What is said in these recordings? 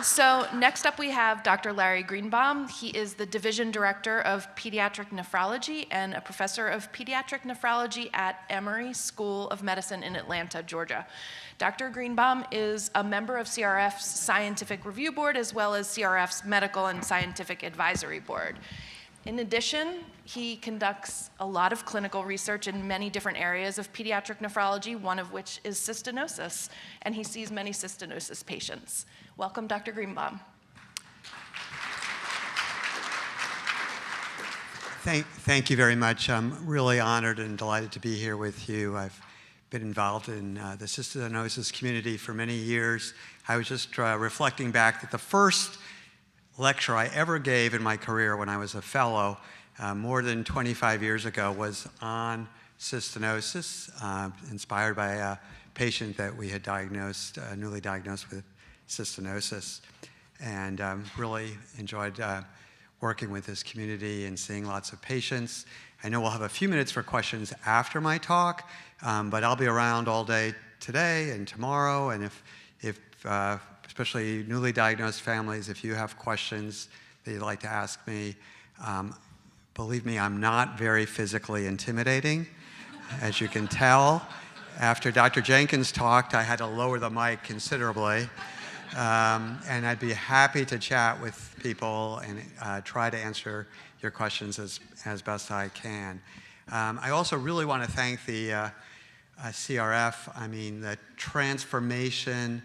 So next up we have Dr. Larry Greenbaum. He is the Division Director of Pediatric Nephrology and a Professor of Pediatric Nephrology at Emory School of Medicine in Atlanta, Georgia. Dr. Greenbaum is a member of CRF's Scientific Review Board as well as CRF's Medical and Scientific Advisory Board. In addition, he conducts a lot of clinical research in many different areas of pediatric nephrology, one of which is cystinosis, and he sees many cystinosis patients. Welcome, Dr. Greenbaum. Thank you very much. I'm really honored and delighted to be here with you. I've been involved in the cystinosis community for many years. I was just reflecting back that the first lecture I ever gave in my career when I was a fellow more than 25 years ago was on cystinosis, inspired by a patient that we had diagnosed, newly diagnosed with cystinosis, and really enjoyed working with this community and seeing lots of patients. I know we'll have a few minutes for questions after my talk, but I'll be around all day today and tomorrow, and if especially newly diagnosed families, if you have questions that you'd like to ask me, believe me, I'm not very physically intimidating, as you can tell. After Dr. Jenkins talked, I had to lower the mic considerably. And I'd be happy to chat with people and try to answer your questions as best I can. I also really want to thank the CRF. I mean, the transformation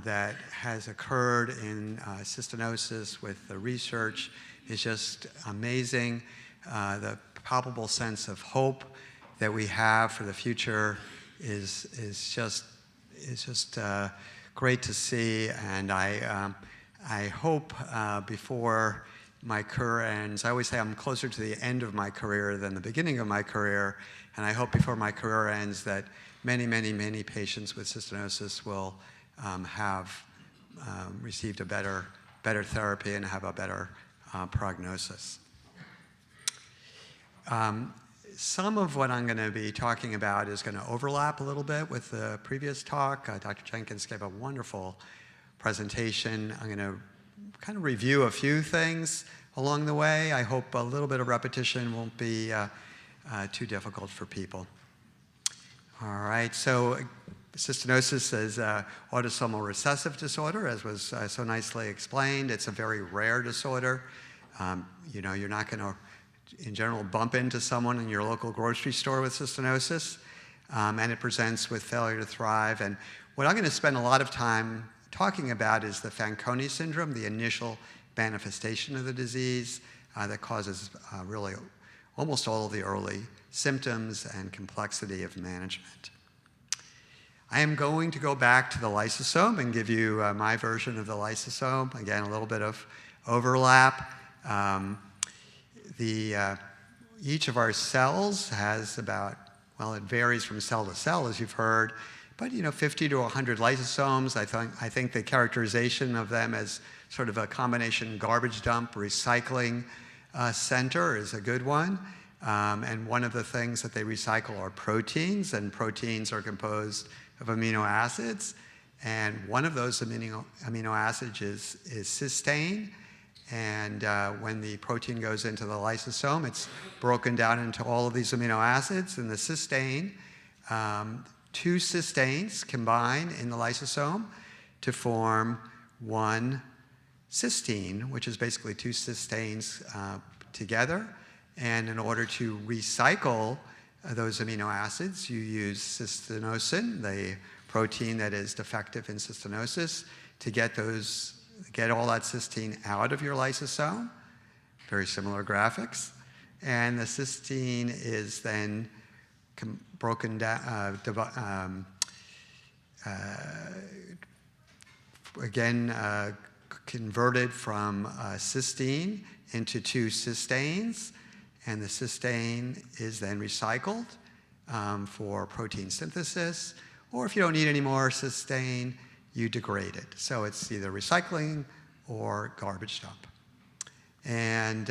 that has occurred in cystinosis with the research is just amazing. The palpable sense of hope that we have for the future is just great to see, and I hope before my career ends, I always say I'm closer to the end of my career than the beginning of my career, and I hope before my career ends that many, many, many patients with cystinosis will have received a better therapy and have a better prognosis. Some of what I'm going to be talking about is going to overlap a little bit with the previous talk. Dr. Jenkins gave a wonderful presentation. I'm going to kind of review a few things along the way. I hope a little bit of repetition won't be too difficult for people. All right, so cystinosis is autosomal recessive disorder, as was so nicely explained. It's a very rare disorder. You're not going to, in general, bump into someone in your local grocery store with cystinosis, and it presents with failure to thrive. And what I'm going to spend a lot of time talking about is the Fanconi syndrome, the initial manifestation of the disease that causes really almost all of the early symptoms and complexity of management. I am going to go back to the lysosome and give you my version of the lysosome. Again, a little bit of overlap. Each of our cells has about, well, it varies from cell to cell, as you've heard, but 50 to 100 lysosomes. I think the characterization of them as sort of a combination garbage dump recycling center is a good one. And one of the things that they recycle are proteins, and proteins are composed of amino acids. And one of those amino acids is cysteine. And when the protein goes into the lysosome, it's broken down into all of these amino acids. And the cysteine, two cysteines combine in the lysosome to form one cysteine, which is basically two cysteines together. And in order to recycle those amino acids, you use cystinosin, the protein that is defective in cystinosis, to get all that cysteine out of your lysosome. Very similar graphics. And the cysteine is then broken down, converted from cysteine into two cysteines. And the cysteine is then recycled for protein synthesis. Or if you don't need any more cysteine, you degrade it. So it's either recycling or garbage dump. And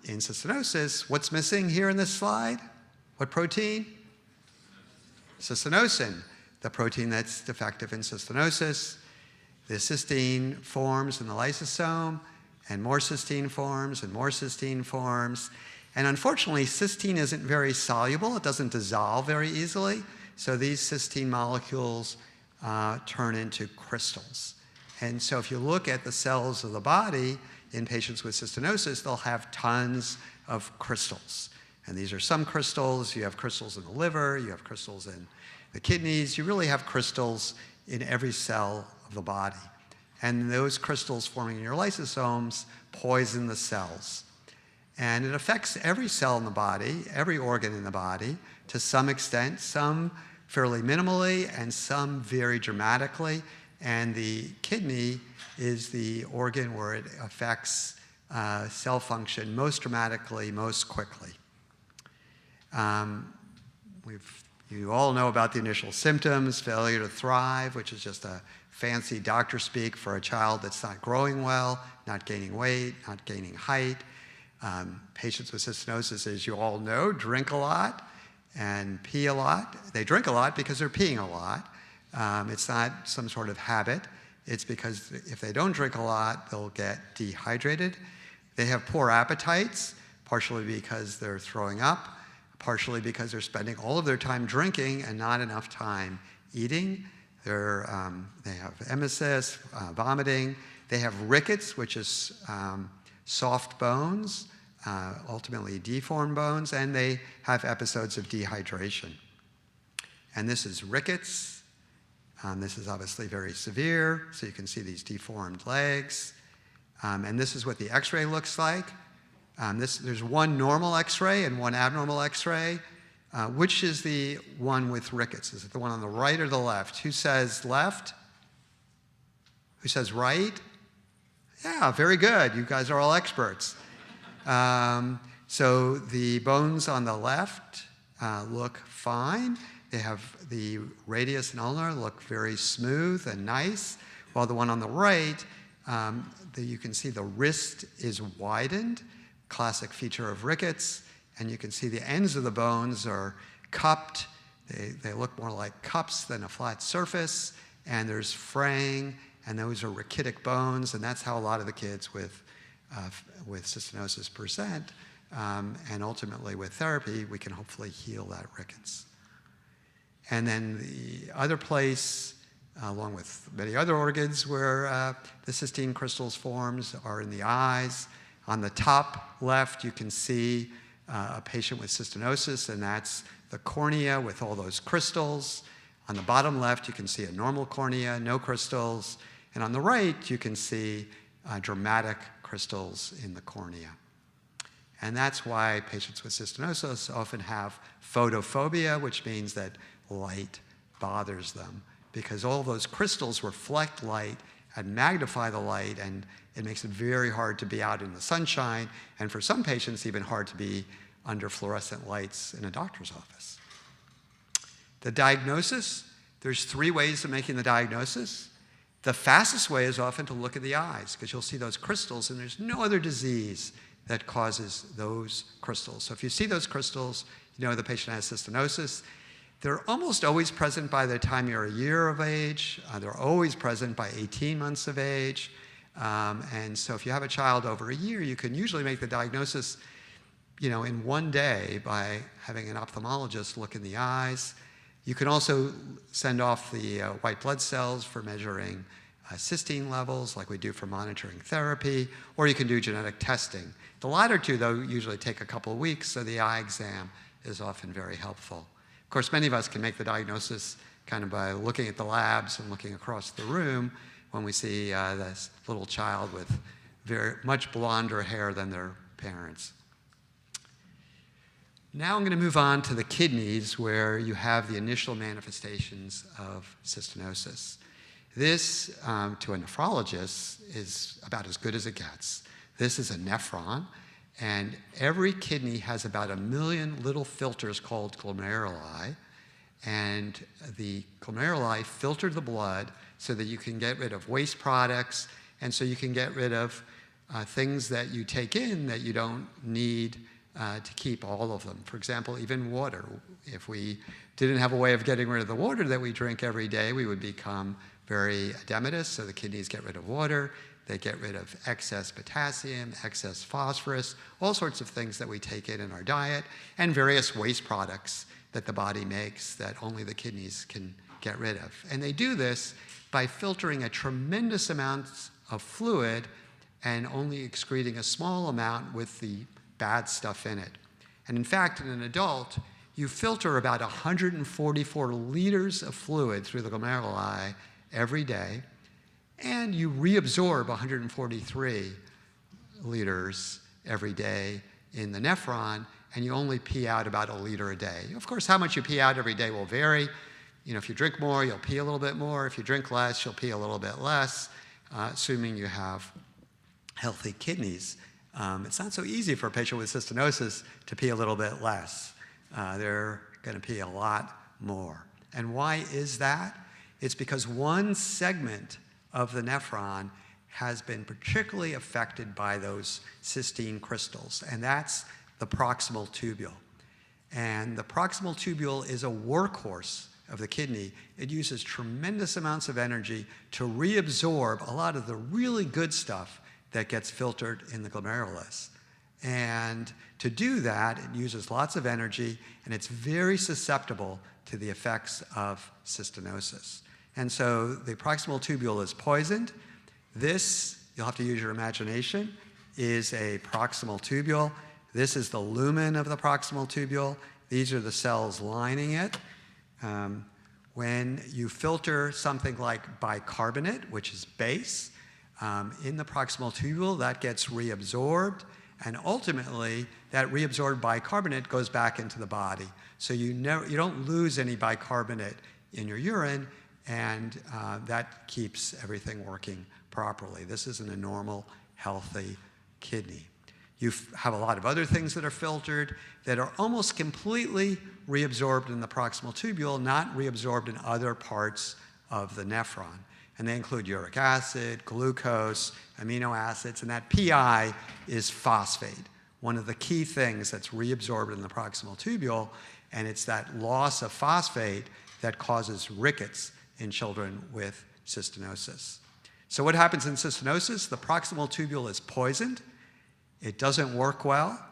in cystinosis, what's missing here in this slide? What protein? Cystinosin, the protein that's defective in cystinosis. the cysteine forms in the lysosome, and more cysteine forms, and more cysteine forms. And unfortunately, cysteine isn't very soluble. It doesn't dissolve very easily. So these cysteine molecules turn into crystals. And so if you look at the cells of the body in patients with cystinosis, they'll have tons of crystals. And these are some crystals. You have crystals in the liver. You have crystals in the kidneys. You really have crystals in every cell of the body. And those crystals forming in your lysosomes poison the cells. And it affects every cell in the body, every organ in the body, to some extent, some fairly minimally and some very dramatically. And the kidney is the organ where it affects cell function most dramatically, most quickly. You all know about the initial symptoms: failure to thrive, which is just a fancy doctor speak for a child that's not growing well, not gaining weight, not gaining height. Patients with cystinosis, as you all know, drink a lot and pee a lot. They drink a lot because they're peeing a lot. It's not some sort of habit. It's because if they don't drink a lot, they'll get dehydrated. They have poor appetites, partially because they're throwing up, partially because they're spending all of their time drinking and not enough time eating. They have emesis, vomiting. They have rickets, which is soft bones, ultimately deformed bones, and they have episodes of dehydration. And this is rickets. This is obviously very severe, so you can see these deformed legs. And this is what the x-ray looks like. There's one normal x-ray and one abnormal x-ray. Which is the one with rickets? Is it the one on the right or the left? Who says left? Who says right? Yeah, very good. You guys are all experts. So the bones on the left look fine. They have the radius and ulnar look very smooth and nice, while the one on the right, you can see the wrist is widened, classic feature of rickets, and you can see the ends of the bones are cupped. They look more like cups than a flat surface, and there's fraying, and those are rachitic bones, and that's how a lot of the kids with cystinosis present. And ultimately, with therapy, we can hopefully heal that rickets. And then the other place, along with many other organs where the cysteine crystals forms, are in the eyes. On the top left, you can see a patient with cystinosis, and that's the cornea with all those crystals. On the bottom left, you can see a normal cornea, no crystals. And on the right, you can see dramatic crystals in the cornea. And that's why patients with cystinosis often have photophobia, which means that light bothers them, because all those crystals reflect light and magnify the light, and it makes it very hard to be out in the sunshine, and for some patients, even hard to be under fluorescent lights in a doctor's office. The diagnosis, there's 3 ways of making the diagnosis. The fastest way is often to look at the eyes, because you'll see those crystals, and there's no other disease that causes those crystals. So if you see those crystals, you know the patient has cystinosis. They're almost always present by the time you're a year of age. They're always present by 18 months of age. And so if you have a child over a year, you can usually make the diagnosis in one day by having an ophthalmologist look in the eyes. You can also send off the white blood cells for measuring cysteine levels, like we do for monitoring therapy, or you can do genetic testing. The latter two, though, usually take a couple of weeks, so the eye exam is often very helpful. Of course, many of us can make the diagnosis kind of by looking at the labs and looking across the room when we see this little child with very much blonder hair than their parents. Now I'm going to move on to the kidneys, where you have the initial manifestations of cystinosis. This, to a nephrologist, is about as good as it gets. This is a nephron, and every kidney has about 1 million little filters called glomeruli, and the glomeruli filter the blood so that you can get rid of waste products, and so you can get rid of things that you take in that you don't need to keep all of them. For example, even water. If we didn't have a way of getting rid of the water that we drink every day, we would become very edematous, so the kidneys get rid of water. They get rid of excess potassium, excess phosphorus, all sorts of things that we take in our diet, and various waste products that the body makes that only the kidneys can get rid of. And they do this by filtering a tremendous amount of fluid and only excreting a small amount with the bad stuff in it. And in fact, in an adult, you filter about 144 liters of fluid through the glomeruli every day, and you reabsorb 143 liters every day in the nephron, and you only pee out about 1 liter a day. Of course, how much you pee out every day will vary. If you drink more, you'll pee a little bit more. If you drink less, you'll pee a little bit less, assuming you have healthy kidneys. It's not so easy for a patient with cystinosis to pee a little bit less. They're going to pee a lot more. And why is that? It's because one segment of the nephron has been particularly affected by those cystine crystals, and that's the proximal tubule. And the proximal tubule is a workhorse of the kidney. It uses tremendous amounts of energy to reabsorb a lot of the really good stuff that gets filtered in the glomerulus. And to do that, it uses lots of energy, and it's very susceptible to the effects of cystinosis. And so the proximal tubule is poisoned. This, you'll have to use your imagination, is a proximal tubule. This is the lumen of the proximal tubule. These are the cells lining it. When you filter something like bicarbonate, which is base, in the proximal tubule, that gets reabsorbed, and ultimately, that reabsorbed bicarbonate goes back into the body. So you don't lose any bicarbonate in your urine, and that keeps everything working properly. This isn't a normal, healthy kidney. You have a lot of other things that are filtered that are almost completely reabsorbed in the proximal tubule, not reabsorbed in other parts of the nephron. And they include uric acid, glucose, amino acids, and that PI is phosphate, one of the key things that's reabsorbed in the proximal tubule, and it's that loss of phosphate that causes rickets in children with cystinosis. So what happens in cystinosis? The proximal tubule is poisoned. It doesn't work well.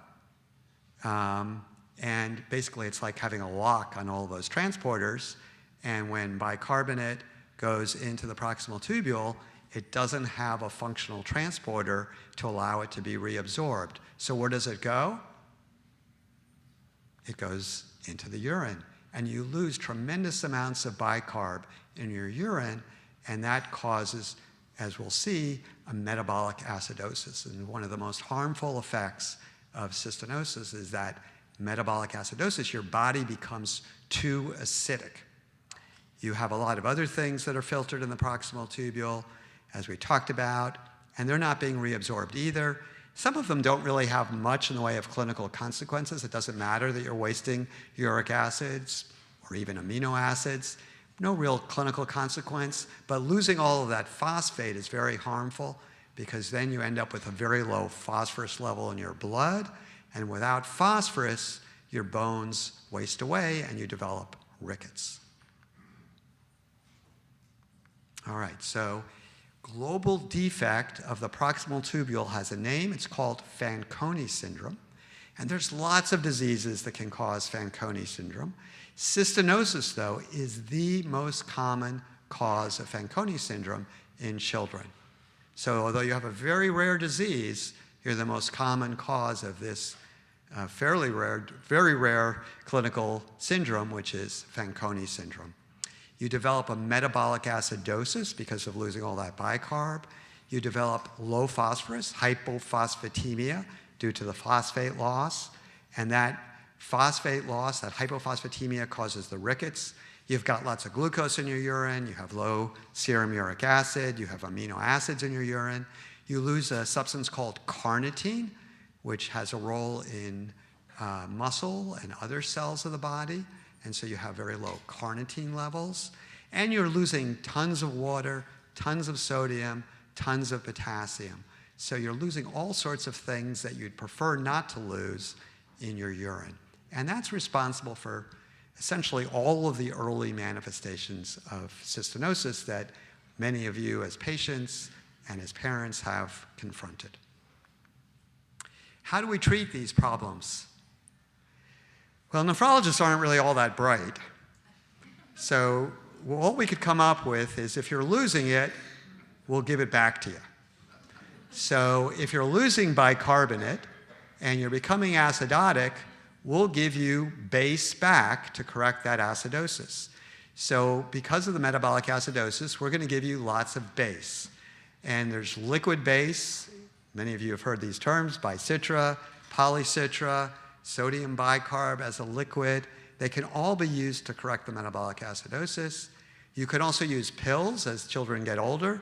And basically, it's like having a lock on all those transporters. And when bicarbonate goes into the proximal tubule, it doesn't have a functional transporter to allow it to be reabsorbed. So where does it go? It goes into the urine. And you lose tremendous amounts of bicarb in your urine, and that causes, as we'll see, a metabolic acidosis. And one of the most harmful effects of cystinosis is that metabolic acidosis. Your body becomes too acidic. You have a lot of other things that are filtered in the proximal tubule, as we talked about, and they're not being reabsorbed either. Some of them don't really have much in the way of clinical consequences. It doesn't matter that you're wasting uric acids or even amino acids. No real clinical consequence, but losing all of that phosphate is very harmful because then you end up with a very low phosphorus level in your blood, and without phosphorus, your bones waste away and you develop rickets. All right, so global defect of the proximal tubule has a name. It's called Fanconi syndrome. And there's lots of diseases that can cause Fanconi syndrome. Cystinosis, though, is the most common cause of Fanconi syndrome in children. So although you have a very rare disease, you're the most common cause of this fairly rare, very rare clinical syndrome, which is Fanconi syndrome. You develop a metabolic acidosis because of losing all that bicarb. You develop low phosphorus, hypophosphatemia, due to the phosphate loss. And that phosphate loss, that hypophosphatemia, causes the rickets. You've got lots of glucose in your urine. You have low serum uric acid. You have amino acids in your urine. You lose a substance called carnitine, which has a role in muscle and other cells of the body. And so you have very low carnitine levels. And you're losing tons of water, tons of sodium, tons of potassium. So you're losing all sorts of things that you'd prefer not to lose in your urine. And that's responsible for essentially all of the early manifestations of cystinosis that many of you as patients and as parents have confronted. How do we treat these problems? Well, nephrologists aren't really all that bright. So what we could come up with is if you're losing it, we'll give it back to you. So if you're losing bicarbonate and you're becoming acidotic, we'll give you base back to correct that acidosis. So because of the metabolic acidosis, we're going to give you lots of base. And there's liquid base. Many of you have heard these terms, bicitra, polycitra, sodium bicarb as a liquid. They can all be used to correct the metabolic acidosis. You can also use pills as children get older.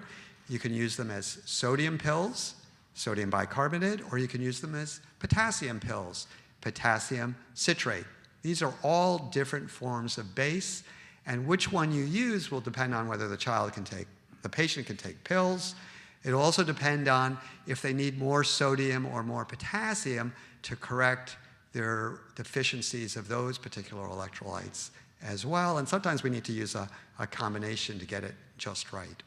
You can use them as sodium pills, sodium bicarbonate, or you can use them as potassium pills, potassium citrate. These are all different forms of base, and which one you use will depend on whether the patient can take pills. It'll also depend on if they need more sodium or more potassium to correct their deficiencies of those particular electrolytes as well. And sometimes we need to use a combination to get it just right.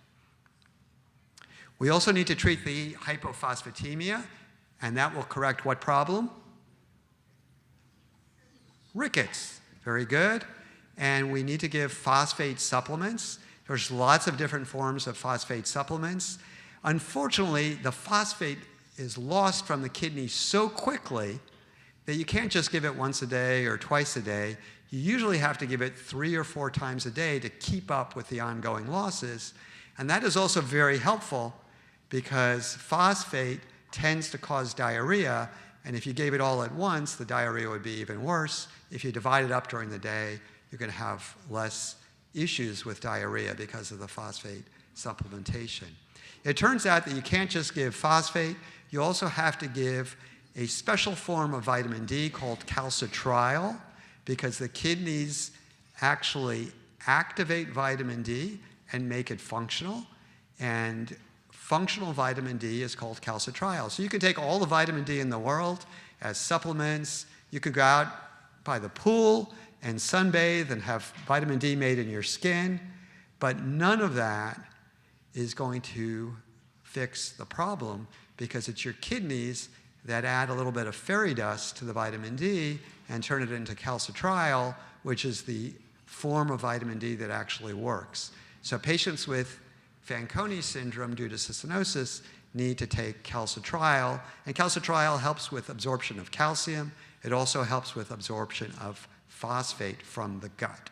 We also need to treat the hypophosphatemia, and that will correct what problem? Rickets. Very good. And we need to give phosphate supplements. There's lots of different forms of phosphate supplements. Unfortunately, the phosphate is lost from the kidney so quickly that you can't just give it once a day or twice a day. You usually have to give it 3 or 4 times a day to keep up with the ongoing losses. And that is also very helpful because phosphate tends to cause diarrhea, and if you gave it all at once, the diarrhea would be even worse. If you divide it up during the day, you're going to have less issues with diarrhea because of the phosphate supplementation. It turns out that you can't just give phosphate, you also have to give a special form of vitamin D called calcitriol, because the kidneys actually activate vitamin D and make it functional, and functional vitamin D is called calcitriol. So you can take all the vitamin D in the world as supplements. You could go out by the pool and sunbathe and have vitamin D made in your skin, but none of that is going to fix the problem because it's your kidneys that add a little bit of fairy dust to the vitamin D and turn it into calcitriol, which is the form of vitamin D that actually works. So patients with Fanconi syndrome due to cystinosis need to take calcitriol, and calcitriol helps with absorption of calcium. It also helps with absorption of phosphate from the gut.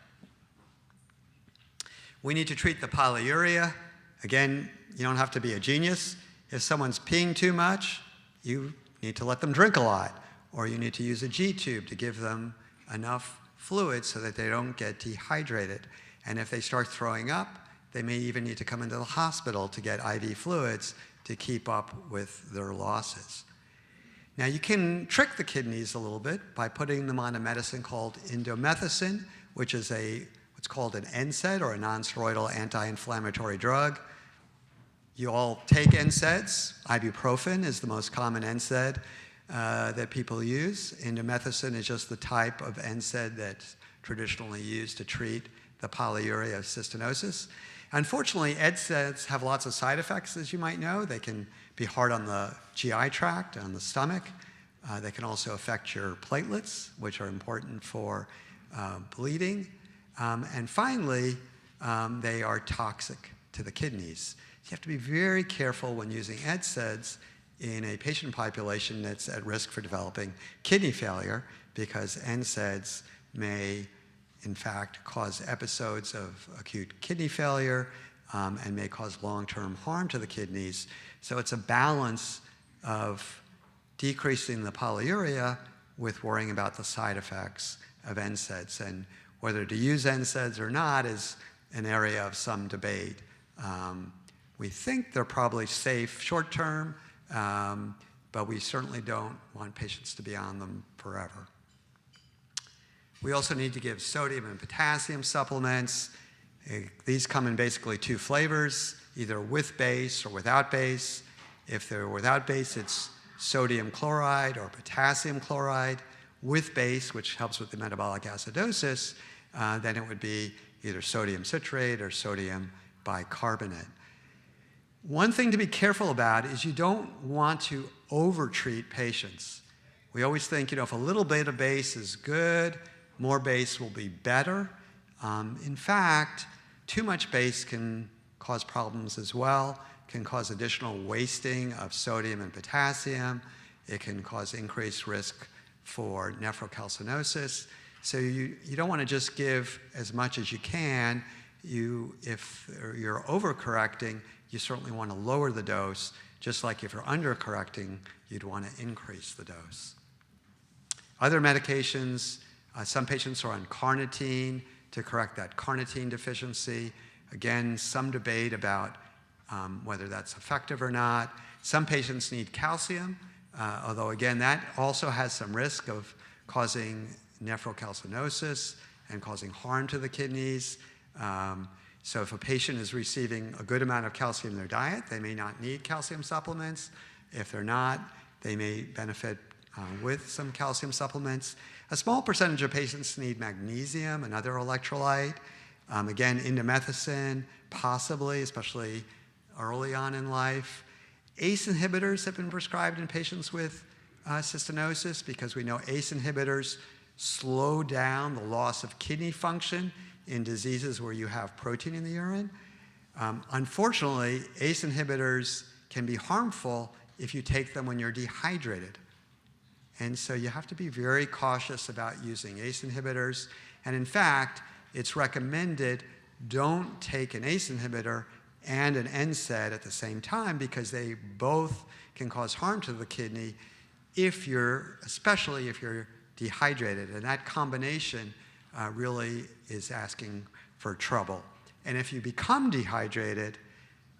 We need to treat the polyuria. Again, you don't have to be a genius. If someone's peeing too much, you need to let them drink a lot, or you need to use a G-tube to give them enough fluid so that they don't get dehydrated. And if they start throwing up, they may even need to come into the hospital to get IV fluids to keep up with their losses. Now, you can trick the kidneys a little bit by putting them on a medicine called indomethacin, which is what's called an NSAID, or a non-steroidal anti-inflammatory drug. You all take NSAIDs. Ibuprofen is the most common NSAID that people use. Indomethacin is just the type of NSAID that's traditionally used to treat the polyuria of cystinosis. Unfortunately, NSAIDs have lots of side effects, as you might know. They can be hard on the GI tract, on the stomach. They can also affect your platelets, which are important for bleeding. And finally, they are toxic to the kidneys. You have to be very careful when using NSAIDs in a patient population that's at risk for developing kidney failure, because NSAIDs may in fact cause episodes of acute kidney failure and may cause long-term harm to the kidneys. So it's a balance of decreasing the polyuria with worrying about the side effects of NSAIDs. And whether to use NSAIDs or not is an area of some debate. We think they're probably safe short-term, but we certainly don't want patients to be on them forever. We also need to give sodium and potassium supplements. These come in basically 2 flavors, either with base or without base. If they're without base, it's sodium chloride or potassium chloride. With base, which helps with the metabolic acidosis, then it would be either sodium citrate or sodium bicarbonate. One thing to be careful about is you don't want to over-treat patients. We always think, if a little bit of base is good, more base will be better. In fact, too much base can cause problems as well, can cause additional wasting of sodium and potassium. It can cause increased risk for nephrocalcinosis. So you don't want to just give as much as you can. If you're overcorrecting, you certainly want to lower the dose, just like if you're undercorrecting, you'd want to increase the dose. Other medications, some patients are on carnitine to correct that carnitine deficiency. Again, some debate about whether that's effective or not. Some patients need calcium, although again, that also has some risk of causing nephrocalcinosis and causing harm to the kidneys. So if a patient is receiving a good amount of calcium in their diet, they may not need calcium supplements. If they're not, they may benefit with some calcium supplements. A small percentage of patients need magnesium, another electrolyte. Again, indomethacin, possibly, especially early on in life. ACE inhibitors have been prescribed in patients with cystinosis because we know ACE inhibitors slow down the loss of kidney function in diseases where you have protein in the urine. Unfortunately, ACE inhibitors can be harmful if you take them when you're dehydrated. And so you have to be very cautious about using ACE inhibitors. And in fact, it's recommended don't take an ACE inhibitor and an NSAID at the same time because they both can cause harm to the kidney especially if you're dehydrated. And that combination really is asking for trouble. And if you become dehydrated,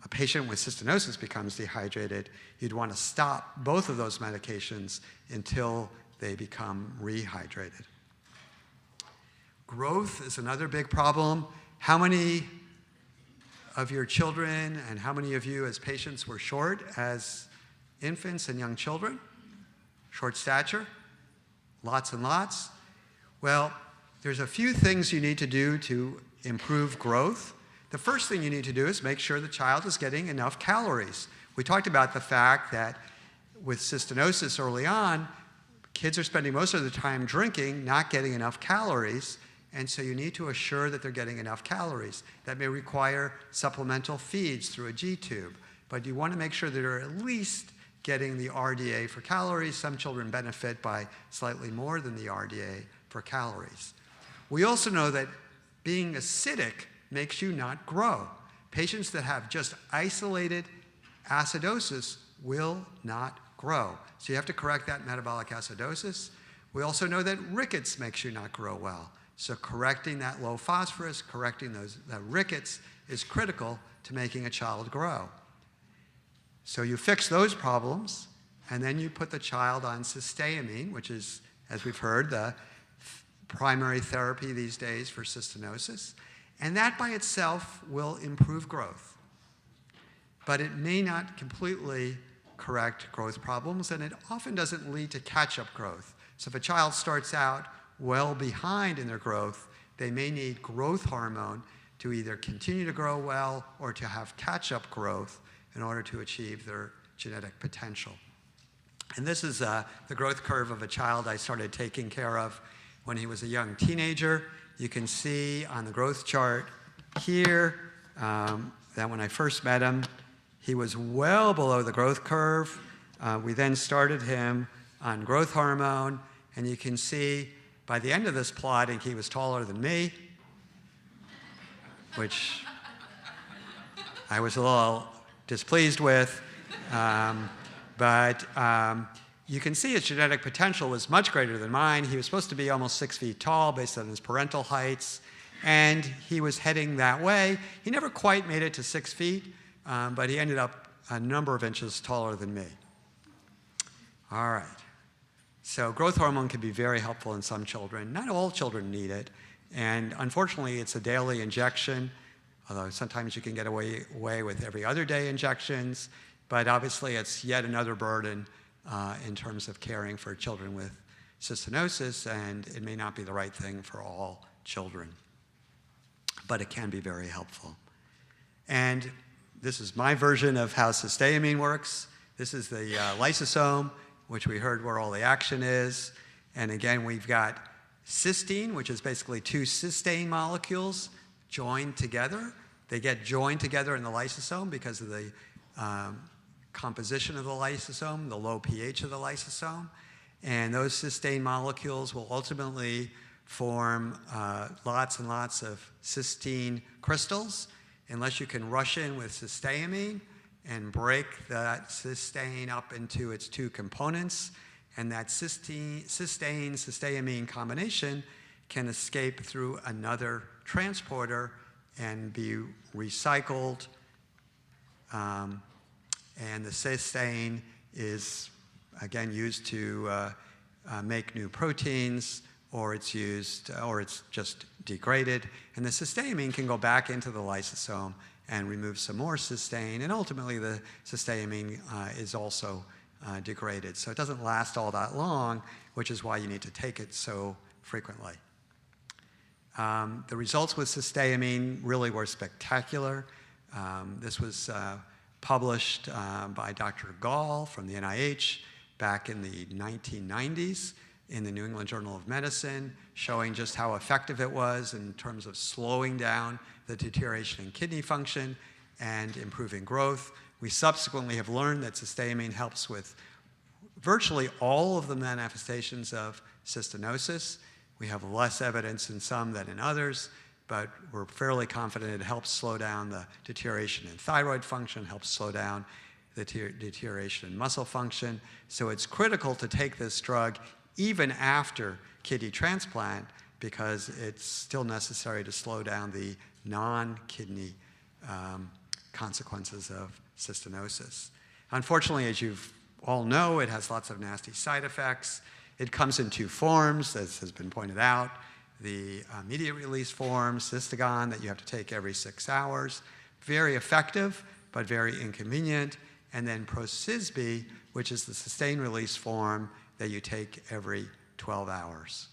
a patient with cystinosis becomes dehydrated, you'd want to stop both of those medications until they become rehydrated. Growth is another big problem. How many of your children and how many of you as patients were short as infants and young children? Short stature? Lots and lots? Well, there's a few things you need to do to improve growth. The first thing you need to do is make sure the child is getting enough calories. We talked about the fact that with cystinosis early on, kids are spending most of the time drinking, not getting enough calories, and so you need to assure that they're getting enough calories. That may require supplemental feeds through a G-tube, but you want to make sure that they're at least getting the RDA for calories. Some children benefit by slightly more than the RDA for calories. We also know that being acidic makes you not grow. Patients that have just isolated acidosis will not grow. So you have to correct that metabolic acidosis. We also know that rickets makes you not grow well. So correcting that low phosphorus, correcting that rickets is critical to making a child grow. So you fix those problems, and then you put the child on cysteamine, which is, as we've heard, the primary therapy these days for cystinosis. And that by itself will improve growth. But it may not completely correct growth problems, and it often doesn't lead to catch-up growth. So if a child starts out well behind in their growth, they may need growth hormone to either continue to grow well or to have catch-up growth in order to achieve their genetic potential. And this is the growth curve of a child I started taking care of when he was a young teenager. You can see on the growth chart here that when I first met him, he was well below the growth curve. We then started him on growth hormone, and you can see by the end of this plotting, he was taller than me, which I was a little displeased with. But you can see his genetic potential was much greater than mine. He was supposed to be almost 6 feet tall based on his parental heights, and he was heading that way. He never quite made it to 6 feet, but he ended up a number of inches taller than me. All right. So growth hormone can be very helpful in some children. Not all children need it, and unfortunately, it's a daily injection, although sometimes you can get away with every other day injections, but obviously it's yet another burden in terms of caring for children with cystinosis, and it may not be the right thing for all children, but it can be very helpful. And this is my version of how cysteamine works. This is the lysosome, which we heard where all the action is. And again, we've got cysteine, which is basically two cysteine molecules joined together. They get joined together in the lysosome because of the composition of the lysosome, the low pH of the lysosome. And those cysteine molecules will ultimately form lots and lots of cysteine crystals, unless you can rush in with cysteamine and break that cysteine up into its two components. And that cysteine-cysteamine combination can escape through another transporter and be recycled. And the cysteine is, again, used to make new proteins, or it's just degraded. And the cysteamine can go back into the lysosome and remove some more cysteine, and ultimately the cysteamine is also degraded. So it doesn't last all that long, which is why you need to take it so frequently. The results with cysteamine really were spectacular. This was published by Dr. Gall from the NIH back in the 1990s in the New England Journal of Medicine, showing just how effective it was in terms of slowing down the deterioration in kidney function and improving growth. We subsequently have learned that cysteamine helps with virtually all of the manifestations of cystinosis. We have less evidence in some than in others, but we're fairly confident it helps slow down the deterioration in thyroid function, helps slow down the deterioration in muscle function. So it's critical to take this drug even after kidney transplant, because it's still necessary to slow down the non-kidney consequences of cystinosis. Unfortunately, as you all know, it has lots of nasty side effects. It comes in two forms, as has been pointed out. The immediate release form, Cystagon, that you have to take every 6 hours. Very effective, but very inconvenient. And then Procysbi, which is the sustained release form that you take every 12 hours.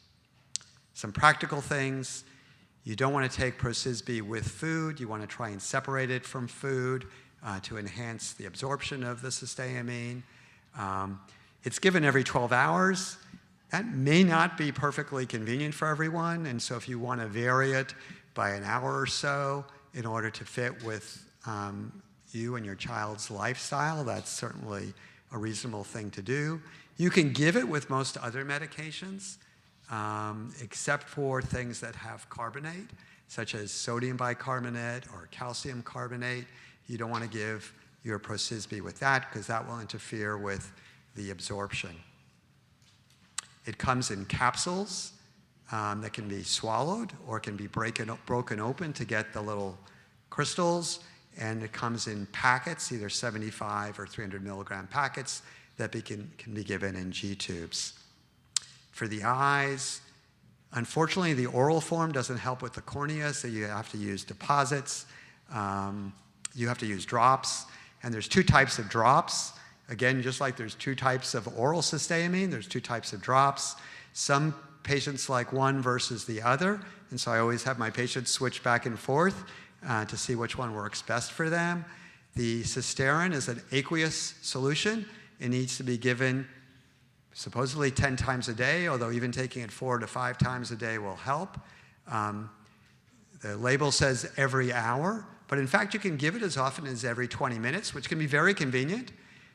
Some practical things. You don't want to take Procysbi with food. You want to try and separate it from food to enhance the absorption of the cysteamine. It's given every 12 hours. That may not be perfectly convenient for everyone, and so if you want to vary it by an hour or so in order to fit with you and your child's lifestyle, that's certainly a reasonable thing to do. You can give it with most other medications, except for things that have carbonate, such as sodium bicarbonate or calcium carbonate. You don't want to give your Procysbi with that, because that will interfere with the absorption. It comes in capsules that can be swallowed or can be broken open to get the little crystals, and it comes in packets, either 75 or 300 milligram packets that can be given in G-tubes. For the eyes, unfortunately, the oral form doesn't help with the cornea, so you have to use deposits. You have to use drops, and there's two types of drops. Again, just like there's two types of oral cysteamine, there's two types of drops. Some patients like one versus the other, and so I always have my patients switch back and forth to see which one works best for them. The cysterin is an aqueous solution. It needs to be given supposedly 10 times a day, although even taking it 4 to 5 times a day will help. The label says every hour, but in fact you can give it as often as every 20 minutes, which can be very convenient.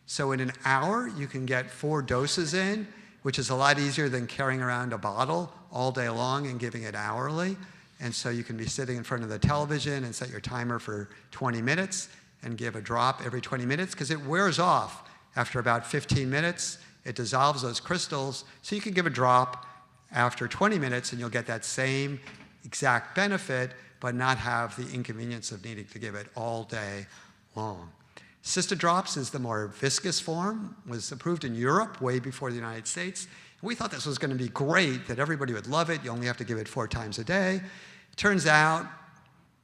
So in an hour, you can get 4 doses in, which is a lot easier than carrying around a bottle all day long and giving it hourly. And so you can be sitting in front of the television and set your timer for 20 minutes and give a drop every 20 minutes, because it wears off after about 15 minutes. It dissolves those crystals, so you can give a drop after 20 minutes and you'll get that same exact benefit, but not have the inconvenience of needing to give it all day long. Cystadrops is the more viscous form, was approved in Europe way before the United States. We thought this was going to be great, that everybody would love it. You only have to give it 4 times a day. Turns out,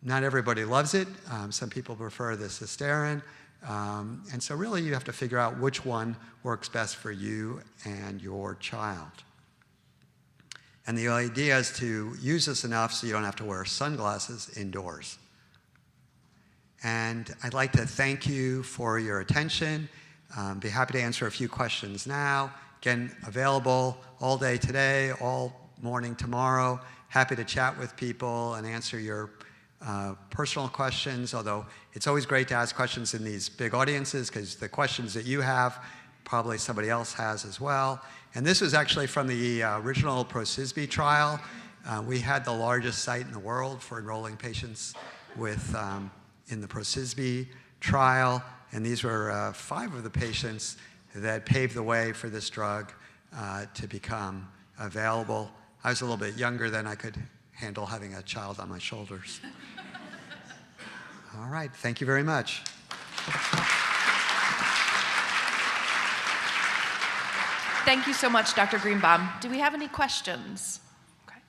not everybody loves it. Some people prefer the cysterin. And so really you have to figure out which one works best for you and your child. And the idea is to use this enough so you don't have to wear sunglasses indoors. And I'd like to thank you for your attention. Be happy to answer a few questions now. Again, available all day today, all morning tomorrow. Happy to chat with people and answer your personal questions, although it's always great to ask questions in these big audiences because the questions that you have, probably somebody else has as well. And this was actually from the original ProCysB trial. We had the largest site in the world for enrolling patients with, in the ProCysB trial, and these were 5 of the patients that paved the way for this drug to become available. I was a little bit younger then. I could handle having a child on my shoulders. All right, thank you very much. Thank you so much, Dr. Greenbaum. Do we have any questions? Okay.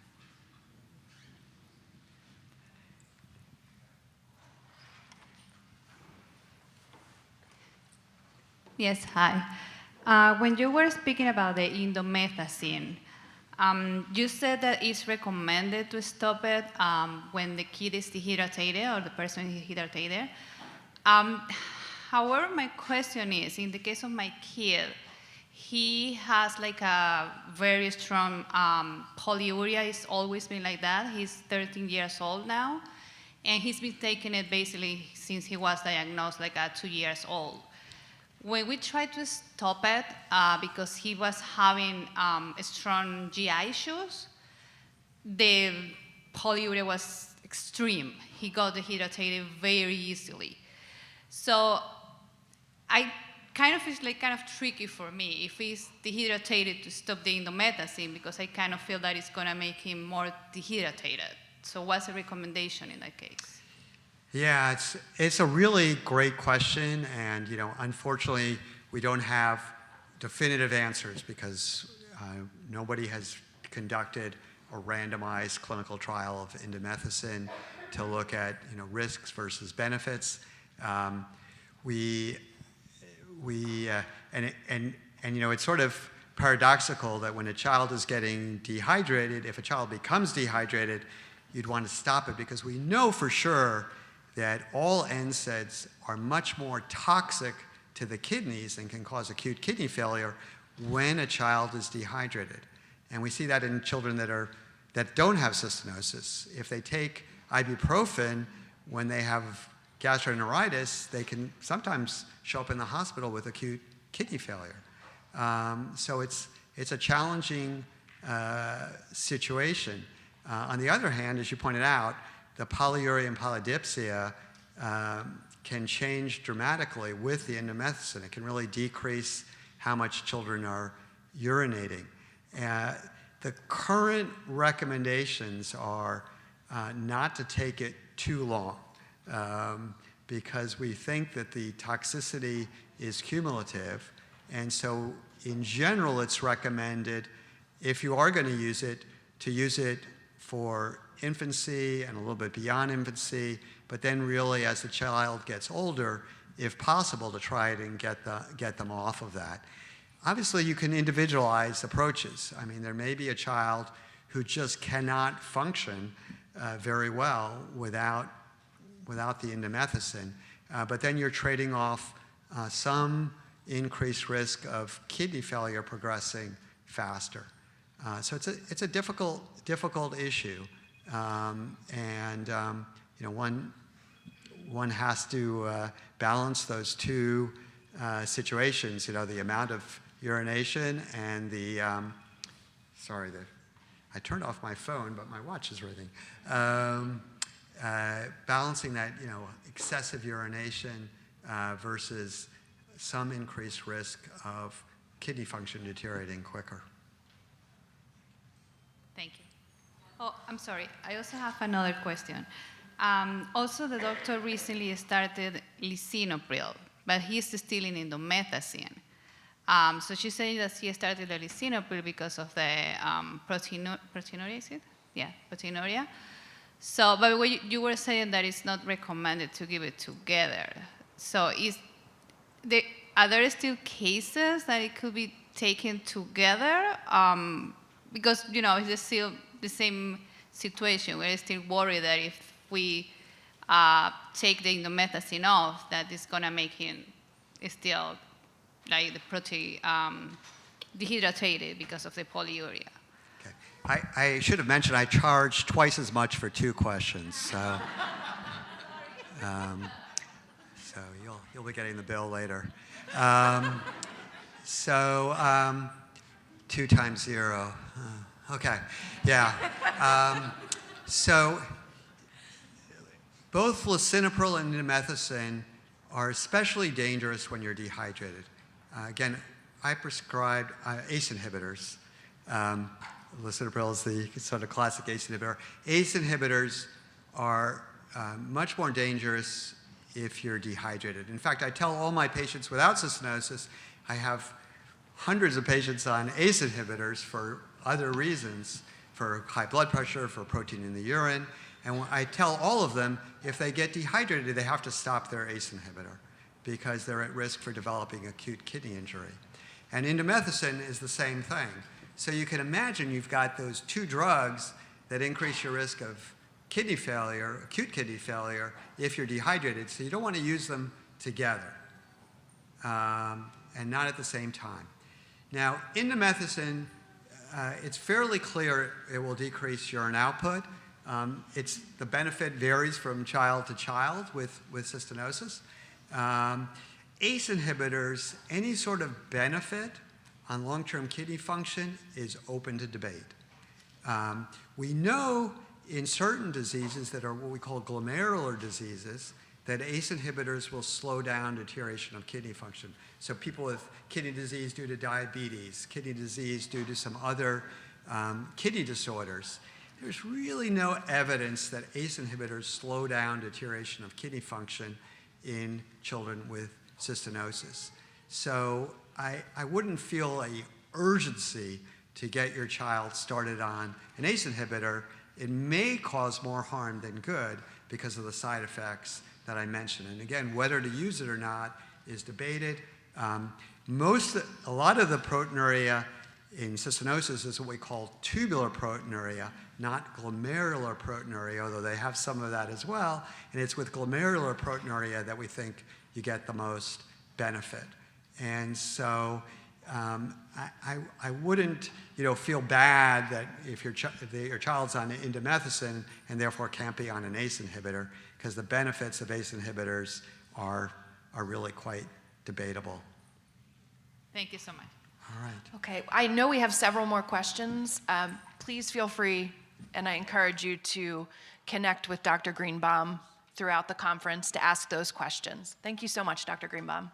Yes, hi. When you were speaking about the indomethacin, you said that it's recommended to stop it when the kid is dehydrated or the person is dehydrated. However, my question is, in the case of my kid, he has like a very strong polyuria. It's always been like that. He's 13 years old now, and he's been taking it basically since he was diagnosed like at 2 years old. When we tried to stop it, because he was having strong GI issues, the polyuria was extreme. He got dehydrated very easily. So I kind of is like kind of tricky for me if he's dehydrated to stop the indomethacin, because I kind of feel that it's gonna make him more dehydrated. So what's the recommendation in that case? Yeah, it's a really great question, and unfortunately, we don't have definitive answers because nobody has conducted a randomized clinical trial of indomethacin to look at risks versus benefits. It's sort of paradoxical that when a child is getting dehydrated, if a child becomes dehydrated, you'd want to stop it because we know for sure that all NSAIDs are much more toxic to the kidneys and can cause acute kidney failure when a child is dehydrated. And we see that in children that don't have cystinosis. If they take ibuprofen when they have gastroenteritis, they can sometimes show up in the hospital with acute kidney failure. So it's a challenging situation. On the other hand, as you pointed out, the polyuria and polydipsia can change dramatically with the indomethacin. It can really decrease how much children are urinating. The current recommendations are not to take it too long because we think that the toxicity is cumulative. And so in general, it's recommended, if you are going to use it for infancy and a little bit beyond infancy, but then really as the child gets older, if possible, to try it and get them off of that. Obviously, you can individualize approaches. I mean, there may be a child who just cannot function very well without the indomethacin, but then you're trading off some increased risk of kidney failure progressing faster. So it's a difficult issue, one has to balance those two situations. The amount of urination and the I turned off my phone, but my watch is ringing. Balancing that, excessive urination versus some increased risk of kidney function deteriorating quicker. Thank you. Oh, I'm sorry. I also have another question. Also, the doctor recently started lisinopril, but he's still in indomethacin. So she said that she started the lisinopril because of the proteinuria, is it? Yeah, proteinuria. So, but you were saying that it's not recommended to give it together. So are there still cases that it could be taken together? Because, it's still the same situation. We're still worried that if we take the indomethacin off, that is going to make him still like the protein dehydrated because of the polyuria. Okay. I should have mentioned I charge twice as much for 2 questions. So, so you'll be getting the bill later. 2 times 0. Okay. Yeah. So both lisinopril and indomethacin are especially dangerous when you're dehydrated. Again, I prescribed ACE inhibitors. Lisinopril is the sort of classic ACE inhibitor. ACE inhibitors are much more dangerous if you're dehydrated. In fact, I tell all my patients without cystinosis, I have hundreds of patients on ACE inhibitors for other reasons, for high blood pressure, for protein in the urine, and I tell all of them if they get dehydrated, they have to stop their ACE inhibitor because they're at risk for developing acute kidney injury. And indomethacin is the same thing. So you can imagine you've got those 2 drugs that increase your risk of kidney failure, acute kidney failure, if you're dehydrated. So you don't want to use them together and not at the same time. Now, indomethacin, it's fairly clear it will decrease urine output. The benefit varies from child to child with cystinosis. ACE inhibitors, any sort of benefit on long-term kidney function is open to debate. We know in certain diseases that are what we call glomerular diseases that ACE inhibitors will slow down deterioration of kidney function. So people with kidney disease due to diabetes, kidney disease due to some other kidney disorders, there's really no evidence that ACE inhibitors slow down deterioration of kidney function in children with cystinosis. So I wouldn't feel an urgency to get your child started on an ACE inhibitor. It may cause more harm than good because of the side effects that I mentioned. And again, whether to use it or not is debated. A lot of the proteinuria in cystinosis is what we call tubular proteinuria, not glomerular proteinuria, although they have some of that as well. And it's with glomerular proteinuria that we think you get the most benefit. And so I wouldn't feel bad that if your child's on indomethacin and therefore can't be on an ACE inhibitor, because the benefits of ACE inhibitors are really quite debatable. Thank you so much. All right. Okay, I know we have several more questions. Please feel free, and I encourage you to connect with Dr. Greenbaum throughout the conference to ask those questions. Thank you so much, Dr. Greenbaum.